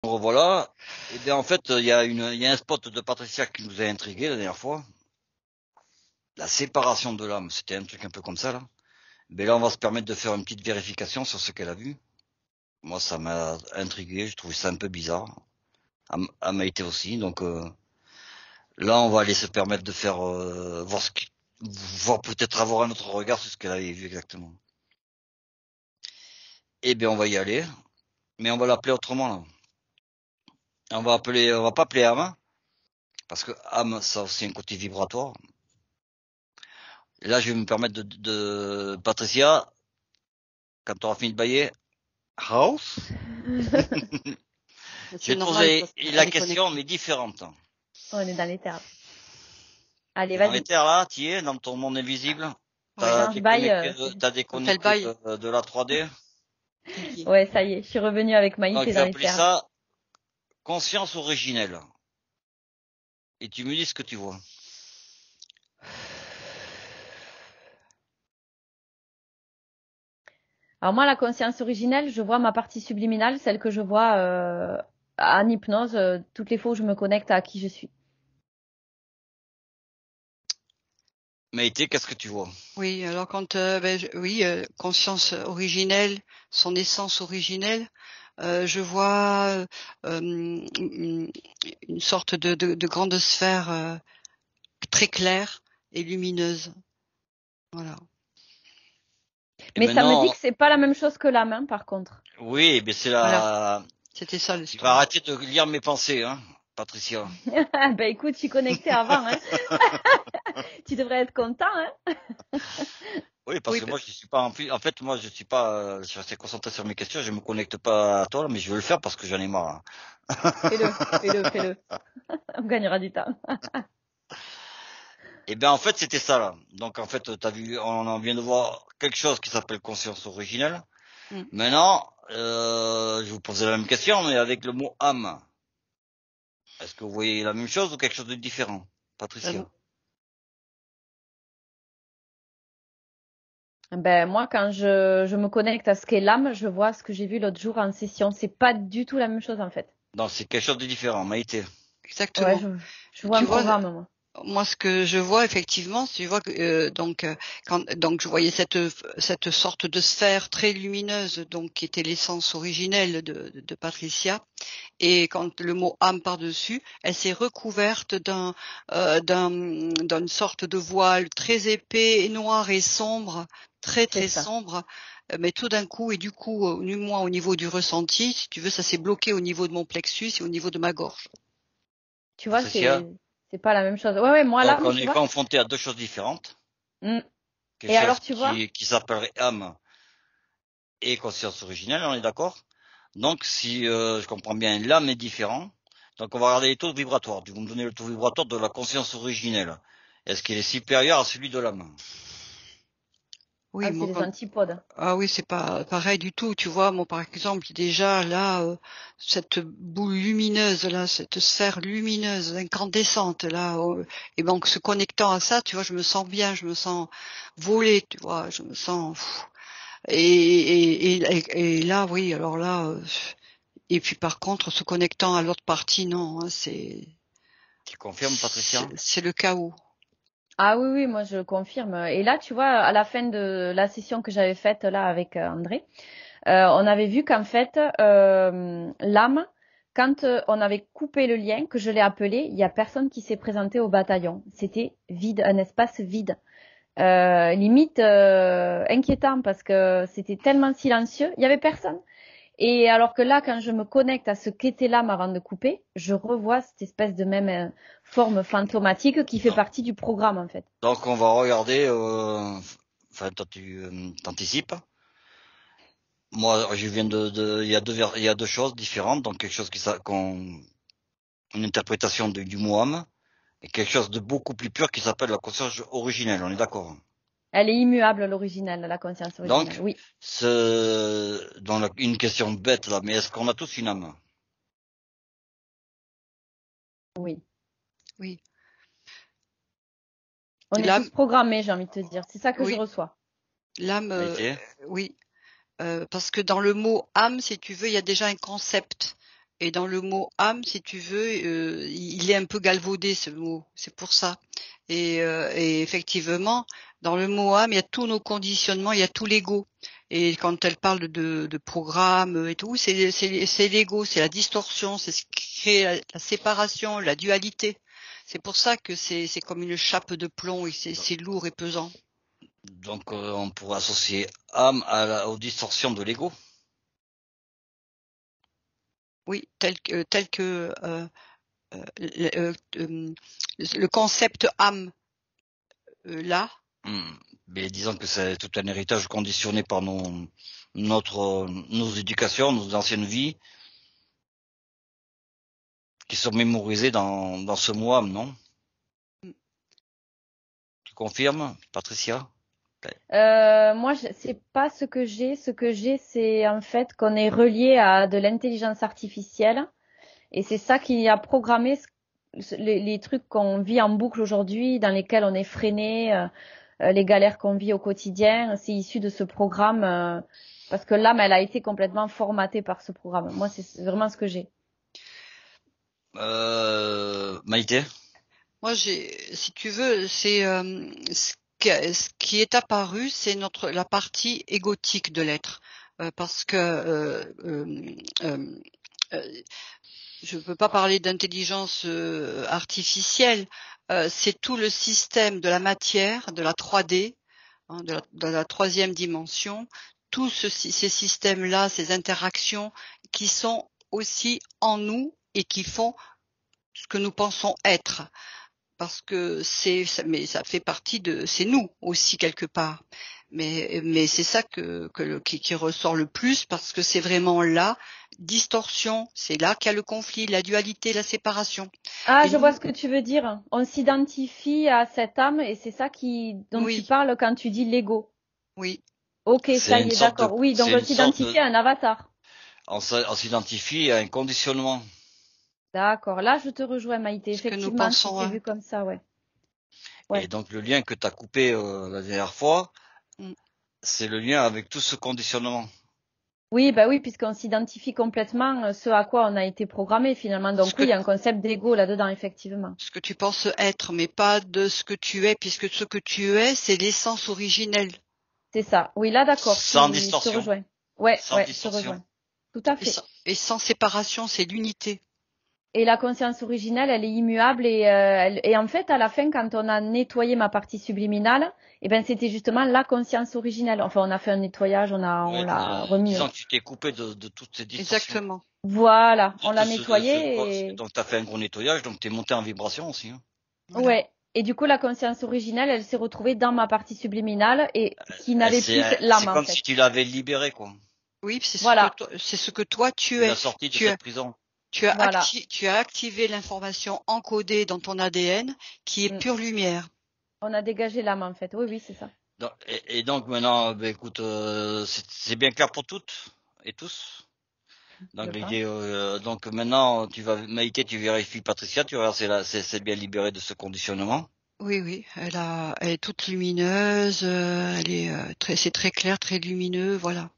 Revoilà. Et bien en fait, il y a un spot de Patricia qui nous a intrigué la dernière fois. La séparation de l'âme, c'était un truc un peu comme ça là. Mais là, on va se permettre de faire une petite vérification sur ce qu'elle a vu. Moi, ça m'a intrigué, je trouvais ça un peu bizarre. À Maïté aussi, donc là, on va aller se permettre de faire voir peut-être avoir un autre regard sur ce qu'elle avait vu exactement. Eh bien, on va y aller, mais on va l'appeler autrement là. On va pas appeler âme, parce que âme, ça a aussi un côté vibratoire. Et là, je vais me permettre Patricia, quand tu auras fini de bailler, house. Je vais C'est te normal poser parce qu'elle la est question, connectée. mais différente. On est dans les terres. Allez, T'es dans les vas-y. terres là, t'y es, dans ton monde invisible. Oui, Quand je baille, T'as quand elle déconnecté baille, de la 3D. ça y est. ouais, ça y est, je suis revenue avec Donc, Maïté je vais dans les appeler terres. ça conscience originelle. Et tu me dis ce que tu vois. Alors moi, la conscience originelle, je vois ma partie subliminale, celle que je vois en hypnose, toutes les fois où je me connecte à qui je suis. Maïté, qu'est-ce que tu vois? Oui, alors quand conscience originelle, son essence originelle, je vois une sorte de grande sphère très claire et lumineuse. Voilà. Et Mais ça me dit maintenant, que c'est pas la même chose que la main, par contre. oui, mais c'est Voilà. la... C'était ça Tu vas l'histoire. arrêter de lire mes pensées, hein, Patricia. Ben écoute, je suis connectée avant, hein. Tu devrais être content, hein. Oui, parce Oui, que moi, je suis pas en fait, moi, je suis pas, je suis resté concentré sur mes questions, je me connecte pas à toi, mais je veux le faire parce que j'en ai marre. Fais-le, fais-le, fais-le. On gagnera du temps. Et bien, en fait, c'était ça, là. Donc, en fait, t'as vu, on en vient de voir quelque chose qui s'appelle conscience originelle. mm. Maintenant, je vous posais la même question, mais avec le mot âme. Est-ce que vous voyez la même chose ou quelque chose de différent, Euh, Patricia? Ben moi, quand je me connecte à ce qu'est l'âme, je vois ce que j'ai vu l'autre jour en session. C'est pas du tout la même chose en fait. Non, c'est quelque chose de différent, Maïté. Ouais, Exactement. je vois Tu un vois, programme, moi. moi, ce que je vois effectivement, tu vois que donc je voyais cette sorte de sphère très lumineuse, donc qui était l'essence originelle de Patricia, et quand le mot âme par-dessus, elle s'est recouverte d'une sorte de voile très épais, noir et sombre, très C'est très ça. sombre. Mais tout d'un coup, et du coup, moi, au niveau du ressenti, si tu veux, ça s'est bloqué au niveau de mon plexus et au niveau de ma gorge. Tu vois, Patricia? c'est pas la même chose. Ouais, ouais, moi Donc, l'âme, on tu est vois. confronté à deux choses différentes. Mm. Quelque Et chose alors, tu vois, qui s'appellerait âme et conscience originelle, on est d'accord? Donc, si je comprends bien, l'âme est différent. Donc, on va regarder les taux vibratoires. Vous me donnez le taux vibratoire de la conscience originelle. Est-ce qu'il est supérieur à celui de l'âme? Oui, ah, c'est moi, les antipodes. ah oui, c'est pas pareil du tout. Tu vois, moi, par exemple, déjà, là, cette boule lumineuse, là, cette sphère lumineuse, incandescente, là, et donc, se connectant à ça, tu vois, je me sens bien, je me sens voler, tu vois, je me sens, et là, oui, alors là, et puis par contre, se connectant à l'autre partie, non, hein, Tu confirmes, Patricia? c'est le chaos. Ah oui, oui, moi je confirme. Et là, tu vois, à la fin de la session que j'avais faite là avec André, on avait vu qu'en fait, l'âme, quand on avait coupé le lien, que je l'ai appelé, il y a personne qui s'est présenté au bataillon. C'était vide, un espace vide. Limite inquiétant parce que c'était tellement silencieux, il y avait personne. Et alors que là, quand je me connecte à ce qu'était l'âme avant de couper, je revois cette espèce de même forme fantomatique qui fait partie du programme en fait. Donc, on va regarder, enfin, toi, tu t'anticipes. Moi, je viens il y a deux choses différentes. Donc, quelque chose une interprétation du mot âme et quelque chose de beaucoup plus pur qui s'appelle la conscience originelle. On est d'accord? Elle est immuable, l'originale, la conscience originale. Donc, Oui, une question bête là, mais est-ce qu'on a tous une âme? oui. Oui. On est L'âme, tous programmés, j'ai envie de te dire. C'est ça que je oui, reçois. l'âme, Vérité? oui. Parce que dans le mot âme, si tu veux, il y a déjà un concept. Et dans le mot âme, si tu veux, il est un peu galvaudé ce mot. C'est pour ça. Et effectivement, dans le mot âme, il y a tous nos conditionnements, il y a tout l'ego. Et quand elle parle de programme et tout, c'est l'ego, c'est la distorsion, c'est ce qui crée la séparation, la dualité. C'est pour ça que c'est comme une chape de plomb et c'est lourd et pesant. Donc on pourrait associer âme aux distorsions de l'ego. Oui, tel que le concept âme là. Mais disons que c'est tout un héritage conditionné par nos éducations, nos anciennes vies, qui sont mémorisées dans ce mot âme, non? Tu confirmes, Patricia? Moi, c'est pas ce que j'ai. Ce que j'ai, c'est en fait qu'on est relié à de l'intelligence artificielle, et c'est ça qui a programmé les trucs qu'on vit en boucle aujourd'hui, dans lesquels on est freiné, les galères qu'on vit au quotidien. C'est issu de ce programme, parce que l'âme, elle a été complètement formatée par ce programme. Moi, c'est vraiment ce que j'ai. Maïté? Moi, si tu veux, c'est ce qui est apparu, c'est la partie égotique de l'être, parce que je ne peux pas parler d'intelligence artificielle. C'est tout le système de la matière, de la 3D, hein, de la troisième dimension, tous ces systèmes-là, ces interactions qui sont aussi en nous et qui font ce que nous pensons être. Parce que mais ça fait partie c'est nous aussi quelque part. Mais c'est ça qui ressort le plus, parce que c'est vraiment la distorsion, c'est là qu'il y a le conflit, la dualité, la séparation. Ah, Et je vois ce que tu veux dire. On s'identifie à cette âme, et c'est ça dont tu oui, parles quand tu dis l'ego. oui, Ok, ça C'est y est, d'accord. Oui, donc on s'identifie à un avatar. on s'identifie à un conditionnement. D'accord. Là, je te rejoins, Maïté. ce que nous Effectivement, si pensons. c'est vu comme ça, ouais. Et donc le lien que tu as coupé la dernière fois, Mm. c'est le lien avec tout ce conditionnement. Oui, bah oui, puisqu'on s'identifie complètement ce à quoi on a été programmé finalement. Donc oui, il y a un concept d'ego là-dedans, effectivement. Ce que tu penses être, mais pas de ce que tu es, puisque ce que tu es, c'est l'essence originelle. C'est ça. Oui, là, d'accord. Sans Je te distorsion. rejoins. Ouais, Sans je te distorsion. rejoins. Tout à fait. Et sans séparation, c'est l'unité. Et la conscience originelle, elle est immuable, et en fait, à la fin, quand on a nettoyé ma partie subliminale, eh ben, c'était justement la conscience originelle. Enfin, on a fait un nettoyage, on l'a remis. Disons que tu t'es coupé de toutes ces distorsions. Exactement. Voilà, on l'a nettoyé et Donc tu as fait un gros nettoyage, donc tu es monté en vibration aussi. Hein. Voilà. ouais. Et du coup, la conscience originelle, elle s'est retrouvée dans ma partie subliminale, et qui n'avait plus l'âme, C'est en comme fait. si tu l'avais libéré, quoi. Oui, c'est Voilà. ce que toi tu Tu es. l'as sorti de cette prison. Voilà. Tu as activé l'information encodée dans ton ADN qui est pure lumière. On a dégagé l'âme, en fait. Oui, oui, c'est ça. Et donc maintenant, ben, écoute, c'est bien clair pour toutes et tous. Donc l'idée, donc maintenant, Maïté, tu vérifies Patricia, tu vois, c'est bien libéré de ce conditionnement. Oui, elle est toute lumineuse, c'est très clair, très lumineux, voilà.